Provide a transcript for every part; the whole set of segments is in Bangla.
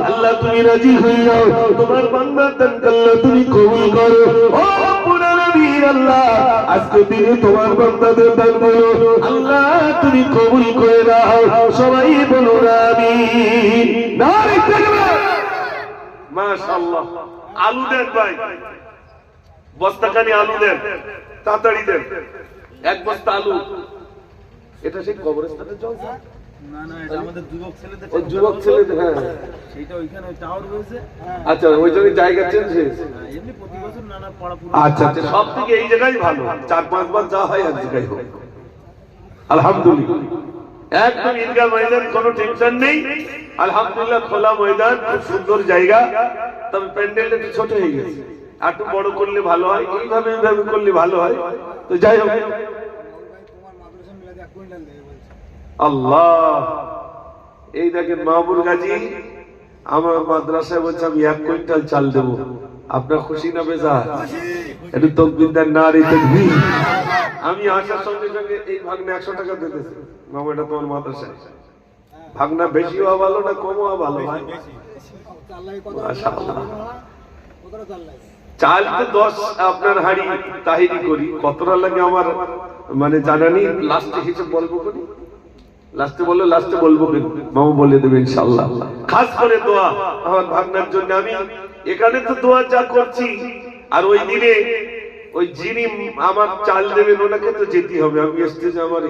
আল্লাহ তুমি রাজি হয়ে যাও, তোমার বান্দার দানকে আল্লাহ তুমি কবুল করো। ও পুনরবীর আল্লাহ, আজকে দিনে তোমার বান্দাদের দানগুলো আল্লাহ তুমি কবুল করে নাও। সবাই বলুন আমিন। নারে তাকবীর। মাশাআল্লাহ। আলু দেন ভাই, বস্তাখানি আলু দেন, তাড়াতাড়ি দেন। এক বস্তা আলু। এটা সেই কবরস্থানের জলসা? না না, এটা আমাদের যুবক ছেলেদের। ও যুবক ছেলেদের, হ্যাঁ সেটা ওইখানে টাওয়ার রয়েছে। আচ্ছা, ওই জন্য জায়গা চেঞ্জ হয়েছে। এমনি প্রতি বছর নানা পড়া পুরো। আচ্ছা আচ্ছা, সব থেকে এই জায়গায় ভালো, 4-5 বার যা হয় এক জায়গায় হোক। আলহামদুলিল্লাহ, একদম ঈদগাহ ময়দান, কোনো টেনশন নেই। আলহামদুলিল্লাহ, খোলা ময়দান, খুব সুন্দর জায়গা। তবে প্যান্ডেলটা একটু ছোট হয়ে গেছে, আর একটু বড় করলে ভালো হয়। এইভাবে করলে ভালো হয়। তো যাই হোক, আল্লাহ, এই দেখেন মাহবুব গাজী আমার মাদ্রাসায় বলছে আমি 1 কুইন্টাল চাল দেবো। আপনার খুশি না বেজার? একটু তাকবীর দেন, নারে তাকবীর। আমি আসার সঙ্গে সঙ্গে এই ভাগনা 100 টাকা দিতেছে। মামা, এটা তোমার মাদ্রাসায়। ভাগনা বেশি হওয়া ভালো না কম হওয়া ভালো? মাশাআল্লাহ। চাল তো 10 আপনার হাড়ি তাহিরি করি, কতটা লাগে আমার মানে জানা নেই। লাস্টে হিসেব বলবো করি, লাস্টে বলবো কিন্তু মামা বলে দেবে ইনশাআল্লাহ। খাস করে দোয়া আমার ভাগনার জন্য। আমি এখানে তো দোয়া যা করছি, আর ওই দিনে ওই যিনি আমার চাল দেবেন ওনাকে তো যেতে হবে। আমি স্টেজে আমার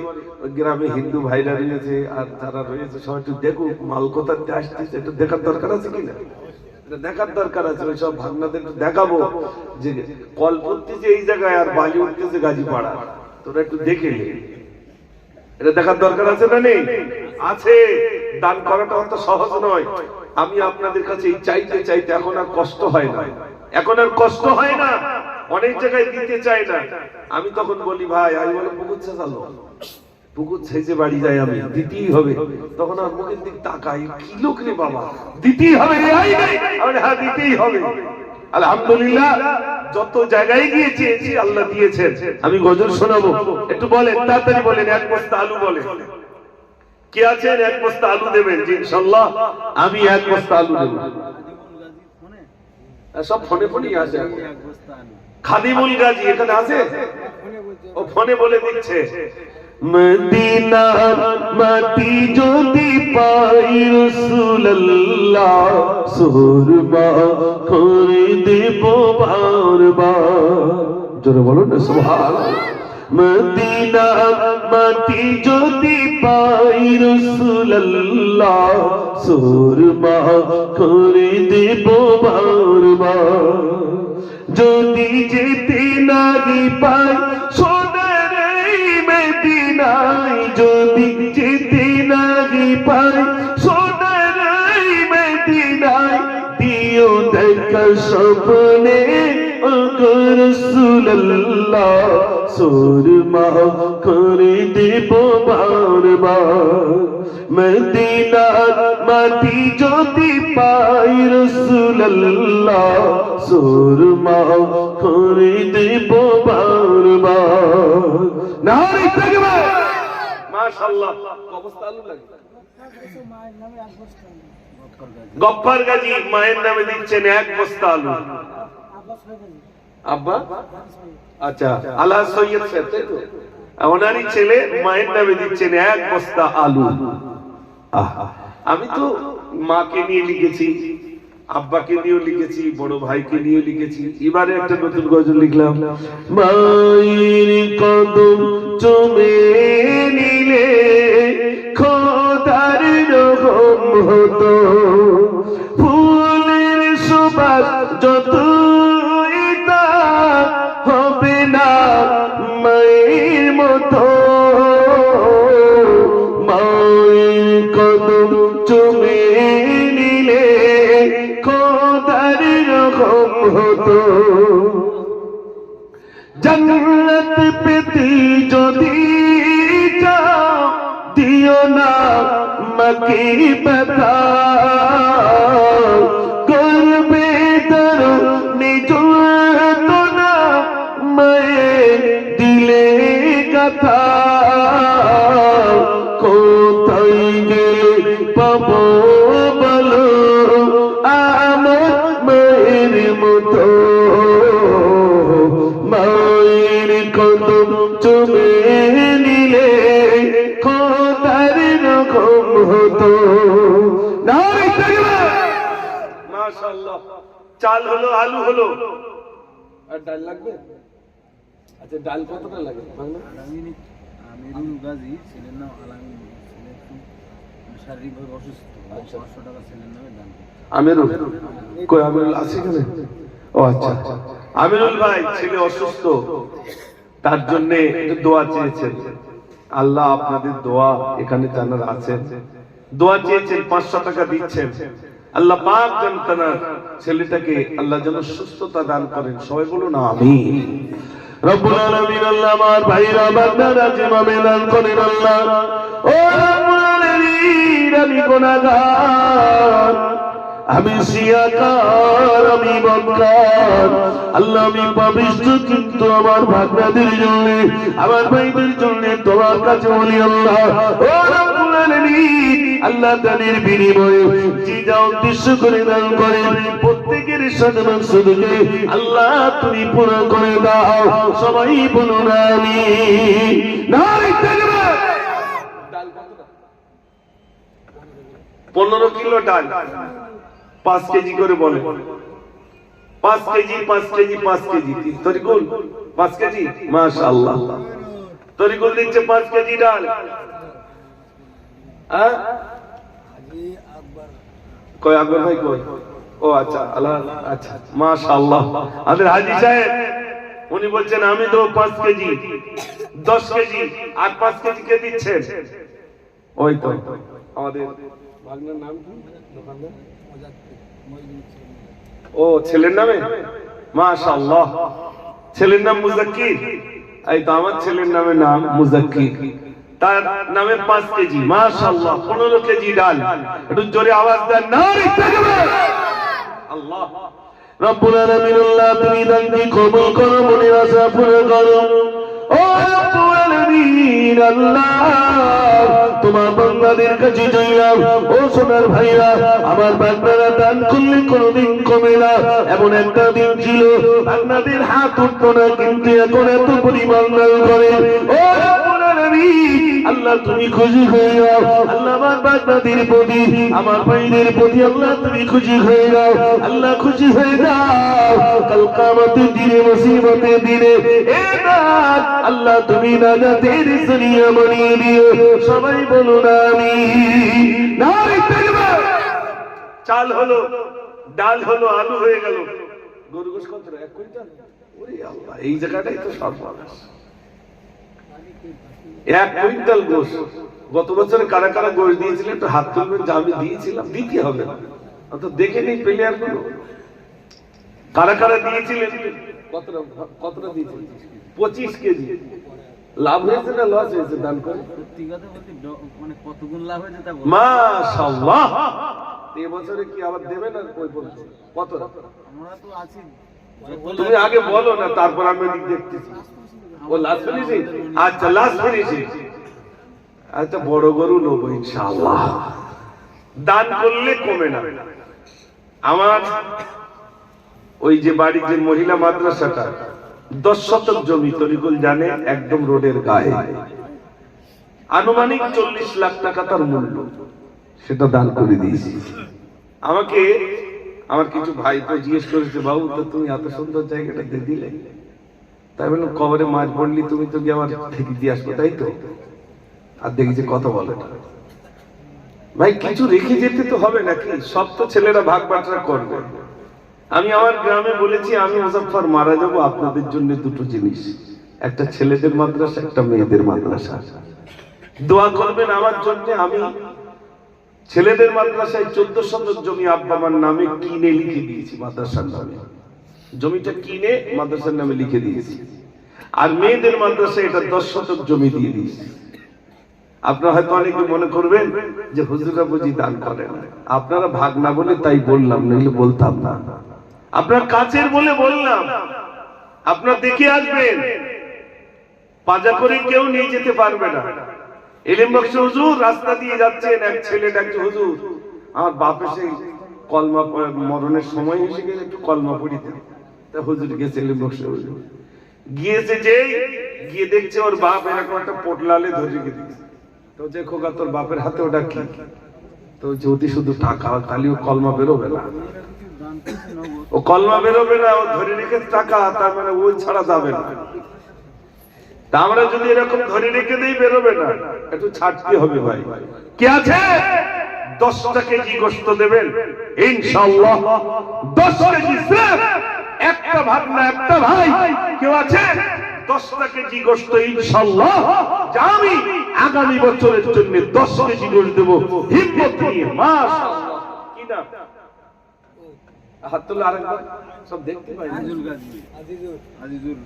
গ্রামে হিন্দু ভাইরা রয়েছে আর যারা রয়েছে সবাই একটু দেখুক মাল কোথাতে আসতেছে, একটু দেখার দরকার আছে কিনা, এটা দেখার দরকার আছে। ওই সব ভাগনাদের দেখাবো যে কল পড়তেছে এই জায়গায় আর বালি উঠতেছে গাজীপাড়া, তোরা একটু দেখে নে। এটা দেখার দরকার আছে না? নেই? আছে। দান করাটা অত সহজ নয়। আমি আপনাদের কাছে এই চাইতে চাইতে এখন আর কষ্ট হয় না, এখন আর কষ্ট হয় না। অনেক জায়গায় দিতে চাই না। আমি তখন বলি ভাই, আমি বলে পুকুর চালো, পুকুর ছেঁচে বাড়ি যাই, আমি দিতেই হবে। তখন আর মুখের দিক তাকাই, কি লোক রে বাবা, দিতেই হবে রে, হ্যাঁ দিতেই হবে। আলহামদুলিল্লাহ, যত জায়গায় গিয়ে চেয়েছি আল্লাহ দিয়েছেন। আমি গজল শোনাবো, একটু বলেন, তাড়াতাড়ি বলেন। 1 বস্তা আলু বলেন। কে আছেন 1 বস্তা আলু দেবেন? জি ইনশাআল্লাহ, আমি 1 বস্তা আলু দেব। সব ফোনে ফোনেই আছে। খাদিমুল গাজী এখানে আছে? ও ফোনে বলে দিচ্ছে। মদিনার মাটি যদি পাই রাসূলুল্লাহ, সুরমা করে দেব বারবার। জোরে বলুন না সুবহানাল্লাহ। মদিনার মাটি যদি পাই রাসূলুল্লাহ, সুরমা করে দেব বারবার। যদি যেতে নাহি পাই সোনার এই মদিনায়, যদি যেতে নাহি পাই সোনার এই মদিনায়, দিও দেখা স্বপ্নে ও রাসূলুল্লাহ, সুরমা করে দেব বারবার। মদিনার মাটি যদি পাই রাসূলুল্লাহ, সুরমা করে দেব বারবার। নারে তাকবীর। মাশাআল্লাহ, অবস্থা আলু লাগে। গফফার গাজী মায়ের নামে দিচ্ছেন 1 বস্তা আলু। আব্বা, আচ্ছা, আলা সৈয়দ সাহেব, তাই তো? ওনারই ছেলে মায়ের নামে দিচ্ছেন 1 বস্তা আলু। আমি তো মাকে নিয়ে লিখেছি, আব্বাকে নিয়েও লিখেছি, বড় ভাইকে নিয়ে লিখেছি। এবারে একটা নতুন গজল লিখলাম। মায়ের কদম চুমে নিলে খোদার রহম হতো, ফুলের সুবাস যত হবে না মায়ের মতো। মায়ের কদম চুমে নিলে খোদার রহম হতো, জান্নাত পেতে যদি চাও দিও না মাকে ব্যথা, করবে তার নিজ না মায়ের দিলে কথা। কোথায় গেলে পাবো বলো নারে তাকবীর মাশাআল্লাহ চাল হলো আলু হলো আর ডাল লাগবে আচ্ছা ডাল কতটা লাগে বাংলা আমিরুল গাজী ছেলের নাম আলামিন ছেলে একটু শারীরিকভাবে অসুস্থ 500 টাকা ছেলের নামে দান আমিরুল কই আমিরুল আছে এখানে ও আচ্ছা আমিরুল ভাই ছেলে অসুস্থ তার জন্য দোয়া চেয়েছেন আল্লাহ আপনাদের দোয়া এখানে জানার আছেন দোয়া চেয়েছেন 500 টাকা দিচ্ছেন আল্লাহ পাক যেন তার ছেলেটাকে আল্লাহ যেন সুস্থতা দান করেন সবাই বলুন আমিন রব্বুল আলামিন আল্লাহ আমার ভাইরা বান্দারা যেভাবে দান করেন আল্লাহ ও রব্বুল আলামিন আমি গুনাহগার আমি সিয়াকার আমি বদকার আল্লাহ আমি পাপিষ্ঠ কিন্তু আমার ভাগ্নাদের জন্য আমার ভাইদের জন্য তোমার কাছে বলি আল্লাহ ও রব্বুল আলামিন আল্লাহ তাদের বিনিময়ে যে যা উদ্দেশ্য করে দান করেন প্রত্যেকের সাথে মাকসুদকে আল্লাহ তুমি পূরণ করে দাও সবাই বলুন আমিন নারে তাকবীর ডাল কতটা 15 কিলো ডাল 5 কেজি করে বলে 5 KG 5 KG 5 KG Tarikul 5 KG মাশাআল্লাহ তরিকুল দিচ্ছে 5 কেজি ডাল হ্যাঁ কই আকবর ভাই কই ও আচ্ছা আল্লাহ আচ্ছা মাশাআল্লাহ আমাদের হাজী সাহেব উনি বলছেন আমি তো 5 কেজি 10 কেজি আর 5 কেজি কে দিচ্ছেন ওই তো আমাদের ভাগনার নাম কি দোকানদার ও ছেলের নামে মাশাআল্লাহ ছেলের নাম মুজাক্কির এই তো আমার ছেলের নামে নাম মুজাক্কির তার নামে 5 কেজি মাশাআল্লাহ 15 কেজি ডাল একটু জোরে আওয়াজ দেন নারে তাকবীর আল্লাহ রব্বুল আলামিন আল্লাহ তুমি দানটি কবুল করো মনের আশা পূরণ করো ও রব্বুল আলামিন আল্লাহ তোমার বান্দাদের কাছে চাইলাম ও সোনার ভাইরা আমার বান্দারা দান করলে কোনোদিন কমে না এমন একটা দিন ছিল বান্দাদের হাত উঠতো না কিন্তু এখন এত পরিমাণ দান করে ও রব্বুল আলামিন আল্লাহ তুমি খুশি হয়ে যাও আল্লাহ আমার বান্দাদের প্রতি আমার ভাইদের প্রতি আল্লাহ তুমি খুশি হয়ে যাও আল্লাহ খুশি হয়ে যাও কাল কিয়ামতের দিনে মুসিবতের দিনে এ নাথ আল্লাহ তুমি নাজাতের জরিয়া বানিয়ে দিও সবাই বলুন আমিন নারে তাকবীর চাল হলো ডাল হলো আলু হয়ে গেল গরু গোশত কত 1 কুইন্টাল ওরে আল্লাহ এই জায়গাটাই তো সর্বনাশ 1 কুইন্টাল গোশত গত বছর কারা কারা গোশত দিয়েছিলেন একটু হাত তুলবেন যে আমি দিয়েছিলাম দিতে হবে অত দেখে নেই প্লেয়ার গুলো কারা কারা দিয়েছিলেন কতটা দিয়েছিলেন 25 কেজি লাভ হয়েছে না লস হয়েছে দান করে সত্যি কথা বলতে মানে কত গুণ লাভ হয়েছে তা মাশাআল্লাহ এই বছরে কি আবার দেবেন আর কই বলছো কত আমরা তো আছি তুমি আগে বলো না তারপর আমি দেখতেছি ও লাস্ট ফিনিশিং আচ্ছা লাস্ট ফিনিশিং আচ্ছা বড় গরু নেব ইনশাআল্লাহ দান করলে কমে না আমার ওই যে বাড়ি যে মহিলা মাদ্রাসাটা 10 শতক জমি তরিকুল জানে একদম রোডের গায়ে আনুমানিক 40 লাখ টাকা তার মূল্য সেটা দান করে দিয়েছি আমাকে আমার কিছু ভাই তো জিজ্ঞেস করেছে বাবু তো তুমি এত সুন্দর জায়গাটা দিয়ে দিলে তাই বললাম কবরে মাছ পড়লি তুমি তো গিয়ে আমার থেকে দিয়ে আসবো তাই তো আর দেখি কথা বলে না ভাই কিছু রেখে যেতে তো হবে নাকি সব তো ছেলেরা ভাগ বাটরা করবে আমি আমার গ্রামে বলেছি আমি মুজাফফর মারা যাব আপনাদের জন্য দুটো জিনিস একটা ছেলেদের মাদ্রাসা একটা মেয়েদের মাদ্রাসা দোয়া করবেন আমার জন্য আমি ছেলেদের মাদ্রাসায় 14 শতক জমি আব্বা আমার নামে কিনে লিখে দিয়েছি মাদ্রাসার নামে জমিটা কিনে মাদ্রাসার নামে লিখে দিয়েছি আর মেয়েদের মাদ্রাসায় এটা 10 শতক জমি দিয়ে দিয়েছি আপনারা হয়তো অনেকে মনে করবেন যে হুজুররা বুঝি দান করেন আপনারা ভাগ না বলে তাই বললাম নইলে বলতাম না আপনার কাছের বলে বললাম আপনারা দেখে আসবেন পাজা করে কেউ নিয়ে যেতে পারবে না এলেম বক্স হুজুর রাস্তা দিয়ে যাচ্ছেন এক ছেলে ডাকছে হুজুর আমার বাপ এসে কলমা মরণের সময় এসে গেলে একটু কলমা পড়িতে তা হুজুর গেছে এলেম বক্স হুজুর গিয়েছে যেই গিয়ে দেখছে ওর বাপ এরকম একটা পোটলালে ধরে রেখে দিয়েছে তো যে খোকা তোর বাপের হাতে ওটা কি তো যদি শুধু টাকা তাহলে ও কলমা বেরোবে না, মেয়েরা কিছু দান করছে নগদ, ও কলমা বেরোবে না, ও ধরে রেখে টাকা, তার মানে ওই ছাড়া যাবে না। তা আমরা যদি এরকম ধরে রেখে দিই বেরোবে না, একটু ছাড়তে হবে ভাই। কি আছে 10 কেজি গোশত দেবেন ইনশাআল্লাহ, 10 কেজি স্রেফ, একটা ভাগনা একটা ভাই কেউ আছে 10 কেজি গোশত ইনশাআল্লাহ, যা আমি আগামী বছরের জন্য 10 কেজি গোশত দেব হিম্মত নিয়ে, মাশাআল্লাহ। কি নাম? হাত তুলে আরেকবার, সব দেখতে পাই। আজিজুল গাজী, আজিজুল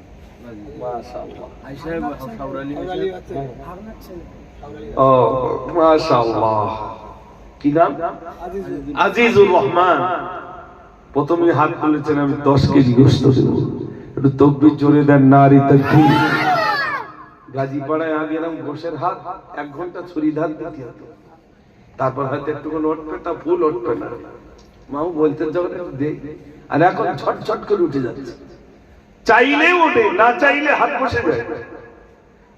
গাজী, মাশাআল্লাহ। আয়েশা সাউরালি ও মাশাআল্লাহ। কি নাম? আজিজুর রহমান। প্রথমে হাত তুলেছেন, আমি 10 কেজি গোশত দেব। একটু তাকবীর জোরে দেন, নারী তাকবীর। গাজীপাড়ায় আগে এরকম গোশের হাত 1 ঘন্টা ছুরি ধার দিতে হতো, তারপর হয়তো একটুখানি উঠবে, তা ফুল উঠবে না। মাও বলতেন যখন একটু দে, আর এখন ছটছট করে উঠে যাচ্ছে। চাইলেও ওঠে, না চাইলে হাত বসে যায়।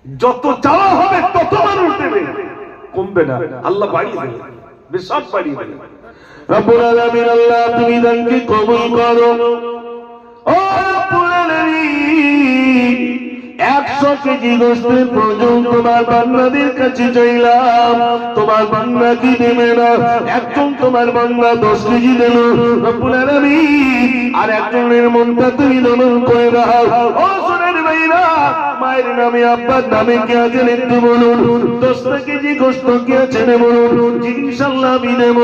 যত চাওয়া হবে তত মানুষ দেবে, কমবে না। আল্লাহ বাড়িয়ে দেবে, সব বাড়িয়ে দেবে। রব্বুল আলামিন, আল্লাহ তুমি দানকে কবুল করো। ও রব্বুল আলামিন, 100 কেজি গোশতের প্রয়োজন তোমার বান্দাদের কাছে চাইলাম, তোমার বান্দা কি দেবে না? একজন তোমার বান্দা 10 কেজি দিল রব্বুল আলামিন, আর একজনের মনটা তুমি দমন করে দাও। ও সোনার ভাইরা, মায়ের নামে আব্বার নামে কে আছেন একটু বলুন। 10 কেজি গোশত কে আছেন বলুন, ইনশাআল্লাহ আমি দেব।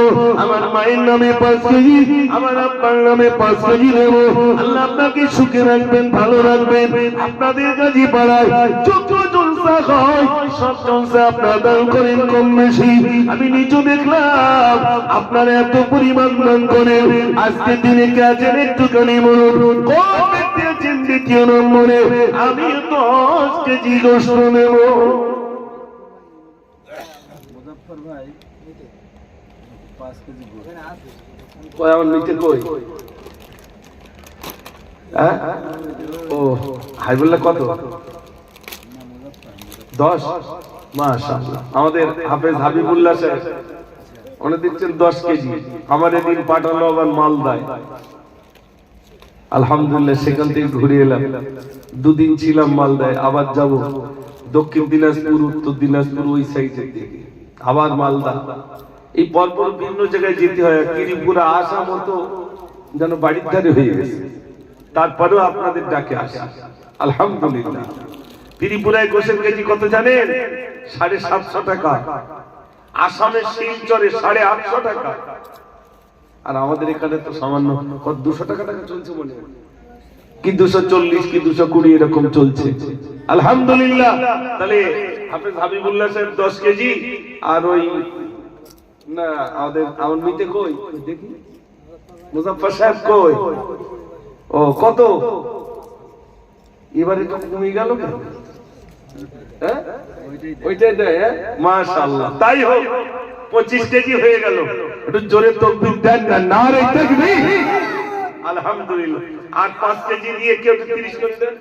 আমার মায়ের নামে 5 কেজি, আমার আব্বার নামে 5 কেজি দেব। আল্লাহ আপনাকে সুখে রাখবেন, ভালো রাখবেন। আপনাদের কাজী পাড়ায় যত জলসা হয় সব জলসা আপনারা দান করেন কম বেশি। আমি নিজে দেখলাম আপনারা এত পরিমাণ দান করেন। আজকে দিনে কে আছেন একটুখানি বলুন। কোন ব্যক্তি আছেন দ্বিতীয় নম্বরে? আমি 10 কেজি গোশত নেব। মুজাফফর ভাই 5 কেজি গোশত, কই আমার নিচে কই? হ্যাঁ, ও হাইবুল্লাহ কত? 10। মাশাআল্লাহ। আমাদের হাফেজ হাবিবুল্লাহ সাহেব উনি দিচ্ছেন 10 কেজি। আমার এদিন পাঠালো আবার মালদায়, আলহামদুলিল্লাহ সেখান থেকে ঘুরে এলাম। 2 দিন ছিলাম মালদায়, আবার যাব দক্ষিণ দিনাজপুর, উত্তর দিনাজপুর, ওই সাইডের দিকে, আবার মালদা। এই পরপর বিভিন্ন জায়গায় যেতে হয়। ত্রিপুরা আসা মতো যেন বাড়ির ধারে হয়ে গেছে, তারপরেও আপনাদের ডাকে আসা, আলহামদুলিল্লাহ। ত্রিপুরায় গোশের কেজি কত জানেন? 750 টাকা। আসামের শিলচরে 850 টাকা। আর আমাদের এখানে তো সামান্য 200 টাকা চলছে মনে হয়, কি 240 কি 220 এরকম চলছে, আলহামদুলিল্লাহ। তাহলে হাফেজ হাবিবুল্লাহ সাহেব 10 কেজি, আর ওই না আমাদের আমার মিতে কই দেখি, মুজাফফর সাহেব কই? ও কত? এবারে তো কমে গেল কেন? হ্যাঁ, ওইটাই দেয়। মাশাআল্লাহ, তাই হোক, 25 কেজি হয়ে গেল। একটু জোরে তাকবীর দেন না, নারে তাকবীর, আলহামদুলিল্লাহ। আর 5 কেজি দিয়ে কেউ 30 করে দেন।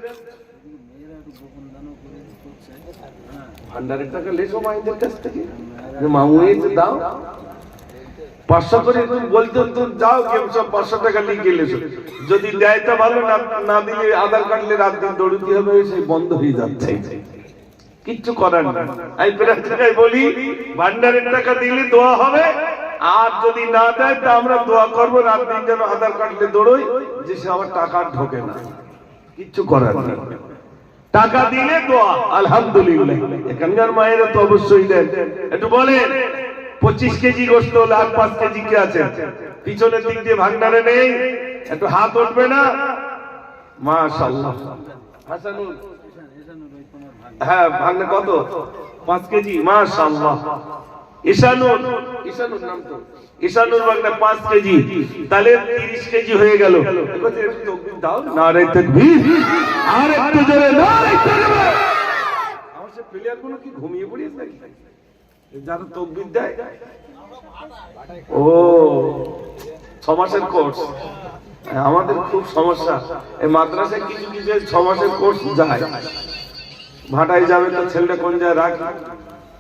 মেয়েরা একটু গোপন দানও করে করছে। ভান্ডারের টাকা লেছো মাইদের কাছ থেকে, যে মামুই দাও 500 করে তুমি বলতে তো যাও, কেউ সব 500 টাকা লিখে লেছো। যদি দেয় তো ভালো, না দিলে আধার কার্ডলে রাত দিন দৌড়তে হবে, সেই বন্ধ হয়ে যাচ্ছে, কিচ্ছু করার না। আমি প্রায় জায়গায় বলি, ভান্ডারের টাকা দিলে দোয়া হবে, আর যদি না দেয় তা আমরা দোয়া করবো রাত দিন যেন আধার কার্ডলে দৌড়ই, যে সে আবার টাকা ঢোকে না, কিচ্ছু করার না। টাকা দিলে দোয়া, আলহামদুলিল্লাহ। এখানকার মায়েরা তো অবশ্যই দেন। একটু বলেন 25 কেজি গোশত হলে আর 5 কেজি কে আছে? পিছনের দিক দিয়ে ভান্ডারে নেই, একটু হাত উঠবে না? মাশাআল্লাহ। হাসানুল, হ্যাঁ ভান্ডার কত? 5 কেজি, মাশাআল্লাহ। ঈশানুল, ঈশানুল নাম তো, ঈশানুল ভান্ডার 5 কেজি, তাহলে 30 কেজি হয়ে গেল। একটু তাকবীর দাও, নারে তাকবীর, আর একটু জোরে নারে তাকবীর। আমার সে প্লেয়ার গুলো কি ঘুমিয়ে পড়িয়েছে নাকি? যারা তাকবীর দেয়, ও 6 মাসের কোর্স। আমাদের খুব সমস্যা, এই মাদ্রাসায় কিছু কিছু 6 মাসের কোর্স যায়, ভাটায় যাবে তো ছেলেটা কোন জায়গায় রাখি,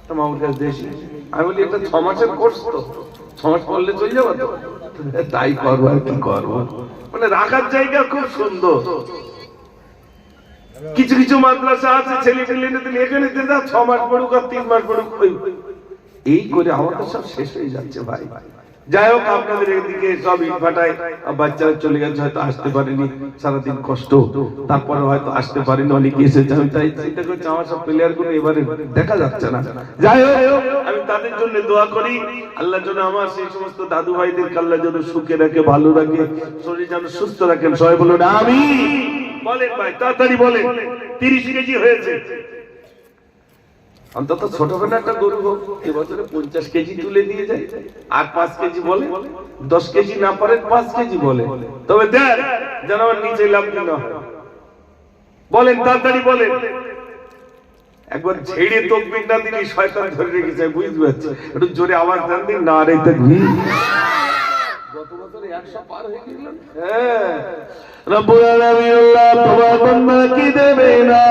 তো মামুর কাছে দেশি। আমি বলি এটা 6 মাসের কোর্স, তো 6 মাস করলে চলে যাবো তো। তাই করবো আর কি করবো। মানে রাখার জায়গা খুব সুন্দর। কিছু কিছু মাদ্রাসা আছে ছেলে পেলে দিলে এখানে 6 মাস পড়ুক আর 3 মাস পড়ুক, এই করে আমাদের সব শেষ হয়ে যাচ্ছে ভাই। যাই হোক, আপনাদের এদিকে সব ইট ফাটায়, বাচ্চারা চলে গেছে, হয়তো আসতে পারেনি, সারাদিন কষ্ট, তারপরে হয়তো আসতে পারেনি, অনেকে এসেছে। আমি তাই চিন্তা করছি আমার সব প্লেয়ার গুলো এবারে দেখা যাচ্ছে না। যাই হোক, আমি তাদের জন্য দোয়া করি, আল্লাহ যেন আমার সেই সমস্ত দাদু ভাইদের আল্লাহ যেন সুখে রাখে, ভালো রাখে, শরীর যেন সুস্থ রাখেন। সবাই বলুন আমিন। বলেন ভাই, তাড়াতাড়ি বলেন। 30 কেজি হয়েছে। অন্তত ছোটবেলা একটা গরু হোক, এবছরে 50 কেজি তুলে দিয়ে যায়, আর 5 কেজি বলে, 10 কেজি না পারে 5 কেজি বলে, তবে দেখ যেন আমার নিচে লাভ না হয়। বলেন তাড়াতাড়ি বলেন। একবার ছেড়ে তকবীর না দিলে শয়তান ধরে রেখেছে, বুঝতে পারছি। একটু জোরে আওয়াজ দেন দিন, না রে তাকবীর। গত বছরে 100 পার হয়ে গেল। হ্যাঁ, রব্বুল আলামিন আল্লাহ তোমার বান্দাকে দেবে না।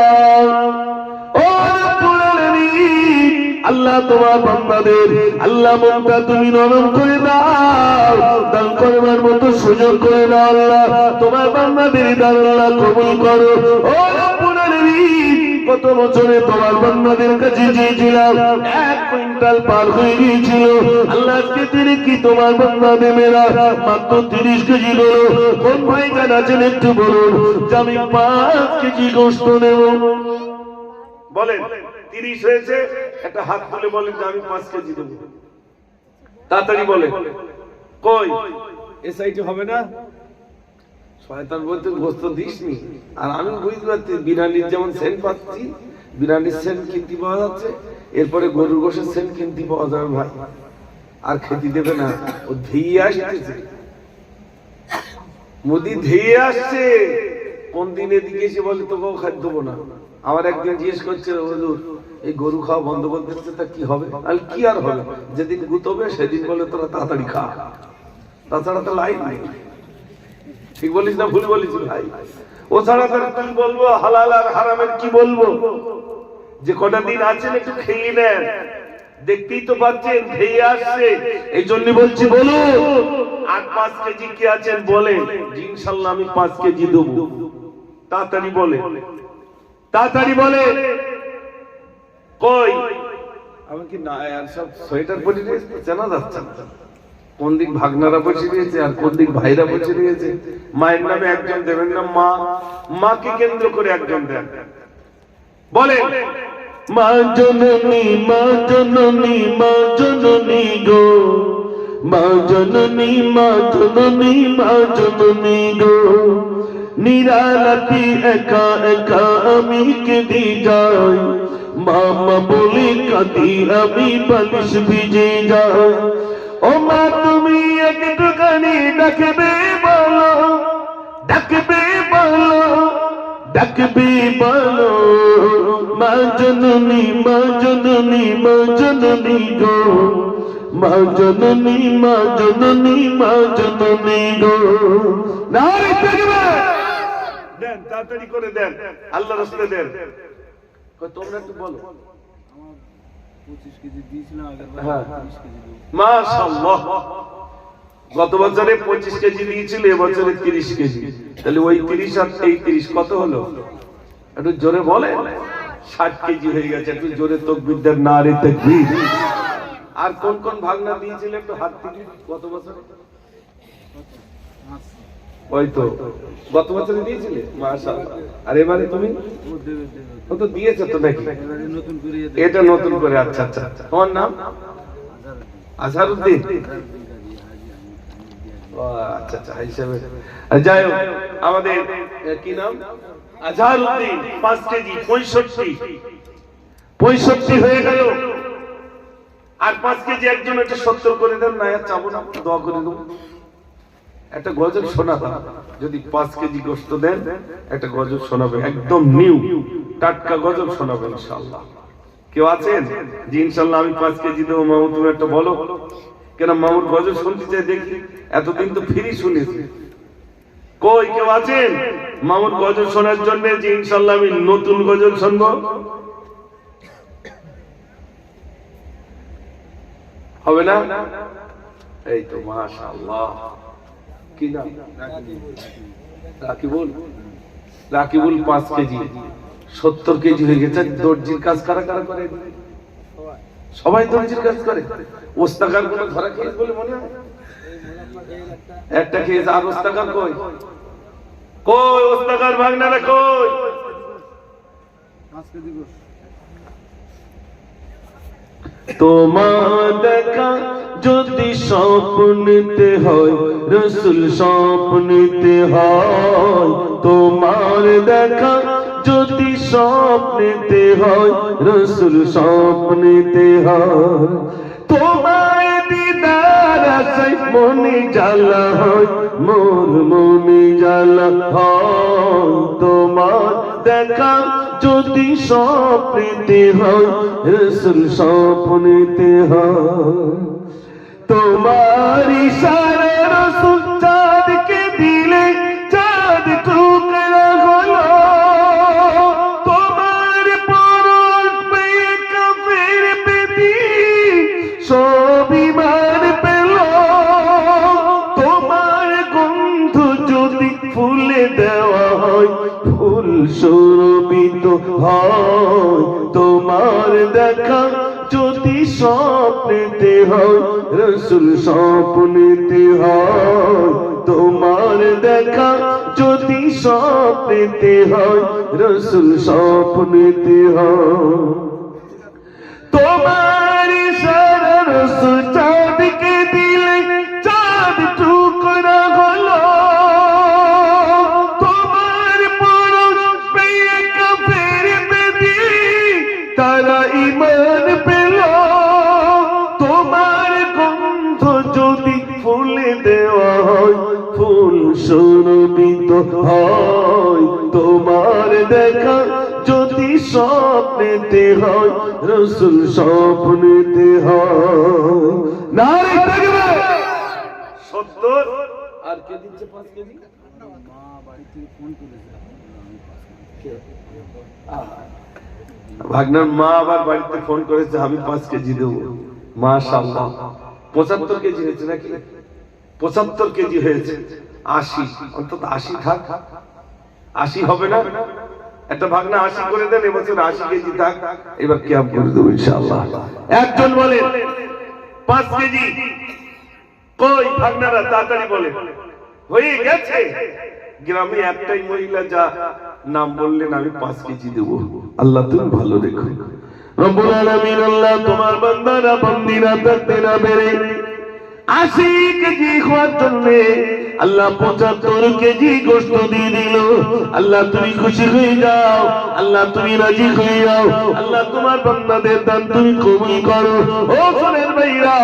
ও রব্বুল আলামিন, আল্লাহ তোমার বান্দাদের আল্লাহ মনটা তুমি নরম করে দাও, দান করবার মতো সুযোগ করে দাও। আল্লাহ তোমার বান্দাদের দান আল্লাহ কবুল করো। ও রব্বুল আলামিন, কত বছরে তোমার বান্দাদের কাছে চেয়েছিলাম 1 কুইন্টাল পার হয়ে গিয়েছিল, আল্লাহ আজকে তিনি কি তোমার বান্দা দেবেরা মাত্র 30 কেজি হলো। কোন ভাই গান আছেন একটু বলুন যে আমি 5 কেজি গোশত নেব। বলেন 30 হয়েছে, একটা হাত তুলে বলেন যে আমি 5 কেজি দেব। তাড়াতাড়ি বলেন। কই এসআইটি হবে না? শয়তান বলতে গোশত দিসনি। আর আমি বুঝতে পারছি বিরিয়ানির যেমন সেন্ট পাচ্ছি, বিরিয়ানির সেন্ট কিনতে পাওয়া যাচ্ছে, এরপরে গরুর গোশের সেন্ট কিনতে পাওয়া যাবে ভাই। আর খেতে দেবে না, ও ধেয়ে আসছে, মোদি ধেয়ে আসছে। কোন দিন এদিকে এসে বলে তোকেও খাদ্য দেবো না। আমার একদিন জিজ্ঞেস করছে, হুজুর এই গরু খাওয়া বন্ধ করতে হচ্ছে, তা কি হবে? আর কি আর হবে, যেদিন গুতবে সেদিন বলে তোরা তাড়াতাড়ি খা, তাছাড়া তো লাইন নেই। ঠিক বলিস না ভুল বলিস ভাই? ও ছাড়া তার কি বলবো, হালাল আর হারামের কি বলবো? যে কটা দিন আছেন একটু খেয়ে নেন, দেখতেই তো পাচ্ছেন খেয়ে আসছে। এই জন্য বলছি বলুন, আর 5 কেজি কি আছেন বলেন, ইনশাআল্লাহ আমি 5 কেজি দেবো। তাড়াতাড়ি বলে, তাড়াতাড়ি বলে। কই আমি কি না আর সব সোয়েটার পরে রয়েছে, জানা যাচ্ছে না কোন দিক ভাগনারা বসে রয়েছে আর কোন দিক ভাইরা বসে রয়েছে। মায়ের নামে একজন দেবেন না, মা, মাকে কেন্দ্র করে একজন দেন। বলেন মা জননী, মা জননী, মা জননী গো, মা জননী, মা জননী, মা জননী গো, নিরালাতি একা একা আমি কেঁদে যাই, মামা বলে কাঁদি আমি বালিশ ভিজে যাই। ও মা তুমি একটুখানি ডাকবে বলো, ডাকবে বলো, ডাকবে বলো, মা জননী, মা জননী, মা জননী গো, মা জননী, মা জননী, মা জননী গো। নারে তাকবীর দেন, তাড়াতাড়ি করে দেন, আল্লাহর রাস্তায় দেন। তোমরা একটু বলো। 25 কেজি দিয়েছিলাম আগের বার, হ্যাঁ 30 কেজি দেব। মাশাআল্লাহ, গত বছরে 25 কেজি দিয়েছিল, এবছরে 30 কেজি। তাহলে ওই 30 আর এই 30 কত হলো? একটু জোরে বলে। 60 কেজি হয়ে গেছে। একটু জোরে তাকবীর দেন, নারে তাকবীর। আর কোন কোন ভাগনা দিয়েছিল একটু হাত তুলি গত বছরে? ওই তো গত বছরে দিয়েছিলে, মাশাআল্লাহ। আর এবারে তুমি? ও দেবে দেবে, ও তো দিয়েছে তো নাকি? এবারে নতুন করে এটা নতুন করে। আচ্ছা আচ্ছা, তোমার নাম? আজহারউদ্দিন। আচ্ছা আচ্ছা, হিসাবে যাই হোক। আমাদের কি নাম? আজহারউদ্দিন। 5 কেজি 65 হয়ে গেল। আর 5 কেজি একজন একটা 70 করে দেন না, আর চাবো না, দোয়া করে দেবো। একটা গজল শোনাতাম, যদি 5 কেজি গোশত দেন একটা গজল শোনাবে, একদম নিউ টাটকা গজল শোনাবে ইনশাআল্লাহ। কেউ আছেন যে ইনশাআল্লাহ আমি 5 কেজি দেবো? মামু তুমি একটা বলো। কেন মামুর গজল শুনতে চাই দেখি, এতদিন তো ফ্রি শুনেছি। কই কেউ আছেন মামুর গজল শোনার জন্য, যে ইনশাআল্লাহ আমি নতুন গজল শুনবো? হবে না? এই তো মাশাআল্লাহ, কি নাম? রাকিবুল। রাকিবুল 5 কেজি, 70 কেজি হয়ে গেছে। দর্জির কাজ কারা কারা করে? সবাই দর্জির কাজ করে। ওস্তাকার গুলো ধরা খেয়ে বলে মনে হয় একটা খেয়েছে। আর ওস্তাকার কই? কই ওস্তাকার ভাগনারা কই? তোমার দেখা যদি স্বপ্নেতে হয় রসুল, স্বপ্নেতে হয়। তোমার দেখা যদি স্বপ্নেতে হয় রসুল, স্বপ্নেতে হয়। তোমায় দিদার আশায় মনে জ্বালা হয়, মোর মনে জ্বালা হয়। তোমার দেখা যদি স্বপ্নেতে হয় রসুল, স্বপ্নেতে হয়। তোমার ইশারা রসুল চাঁদকে দিলে চাঁদ টুকরা হলো। তোমার পরশ পেয়ে কাফের বেদী সব ঈমান পেল। তোমার গন্ধ যদি ফুলে দেওয়া হয় ফুল সুরভিত হয়। তোমার দেখা যদি স্বপ্নেতে হয় রসুল, স্বপ্নেতে হয়। তোমার দেখা যদি স্বপ্নেতে হয় রসুল, স্বপ্নেতে হয়। তোমার ইশারা রসুল চাঁদকে দিলে চাঁদ টুকরা হলো। তোমার পরশ পেয়ে কাফের বেদী তারা ঈমান পেল। তোমার গন্ধ যদি ফুলে দেওয়া হয় ফুল সুরভিত হয়। তোমার দেখা যদি স্বপ্নেতে হয় রসুল, স্বপ্নেতে হয়। নারে তাকবীর। 70 আর কে দিচ্ছে 5 কেজি? মা বাড়ি থেকে ফোন করেছে, ভাগনার মা আবার বাড়িতে ফোন করেছে আমি 5 কেজি দেবো। মাশাআল্লাহ, 75 কেজি হয়েছে নাকি? 75 কেজি হয়েছে। 80, অন্তত 80 থাক। 80 হবে না? একটা ভাগনা 80 করে দেন, এবছর 80 কেজি থাক। এবার কি আপ করে দেবো ইনশাআল্লাহ। একজন বলে 5 কেজি। কই ভাগনারা তাড়াতাড়ি বলে। হয়ে গেছে। গ্রামে একটাই মহিলা যা নাম বললেন আমি 5 কেজি দেব। আল্লাহ তুমি ভালো রেখো। রব্বুল আলামিন আল্লাহ তোমার বান্দারা বান্দিরা থাকতে না বেড়ে 80 কেজি খাওয়ার জন্য আল্লাহ 75 কেজি গোশত দিয়ে দিল। আল্লাহ তুমি খুশি হয়ে যাও, আল্লাহ তুমি রাজি হয়ে যাও। আল্লাহ তোমার বান্দাদের দান তুমি কবুল করো। ও সোনার ভাইরা,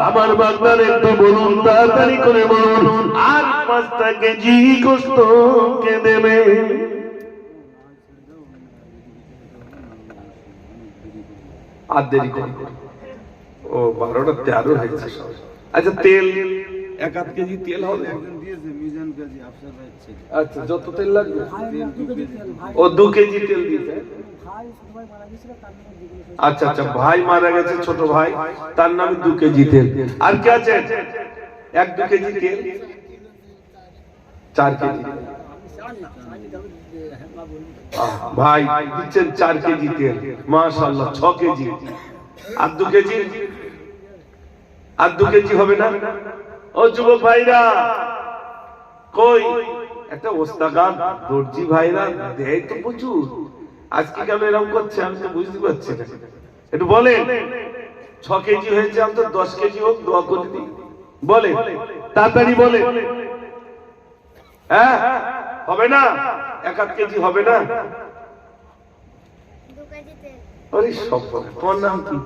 আমার বান্দার একটু বলুন, তাড়াতাড়ি করে বলুন, আর 5টা কেজি গোশত কে দেবে? আর দেরি করো। ও 12টা 13 হয়েছে। আচ্ছা তেল 1/2 কেজি তেল হবে? দিয়েছে মিজান কাজী আফসার ভাই ছেলে। আচ্ছা যত তেল লাগবে? ও 2 কেজি তেল দিতে। আচ্ছা আচ্ছা, ভাই মারা গেছে ছোট ভাই, তার নামে 2 কেজি তেল। আর কি আছে? 1-2 কেজি তেল, 4 কেজি। ভাই দিচ্ছেন 4 কেজি তেল, মাশাআল্লাহ 6 কেজি। আর 2 কেজি? আর 2 কেজি হবে না? ও যুবক ভাইরা কই? একটা ওস্তাগার দর্জি ভাইরা দেয় তো প্রচুর। আজকে কেন এরকম করছে আমি তো বুঝতে পারছি না। একটু বলেন। 6 কেজি হয়েছে, আমি তো 10 কেজি হোক দোয়া করে দিই। বলে তাড়াতাড়ি বলে। হ্যাঁ হবে না? 1/2 কেজি হবে না? 2 কেজি তেল। আরে সব তোমার নাম কি?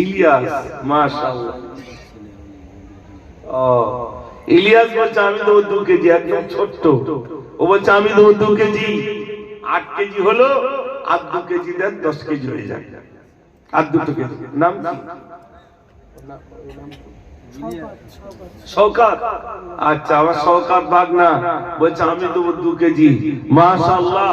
ইলিয়াস। মাশাআল্লাহ। ও ইলিয়াস বলছে আমি দেবো 2 কেজি, একদম ছোট্ট। ও বলছে আমি দেবো 2 কেজি। 8 কেজি হলো, আর 2 কেজি দেন 10 কেজি হয়ে যায়। আর 2 কেজি। নাম কি? শওকত। আচ্ছা, আমার শওকত ভাগনা বলছে আমি দেবো 2 কেজি। মাশাআল্লাহ,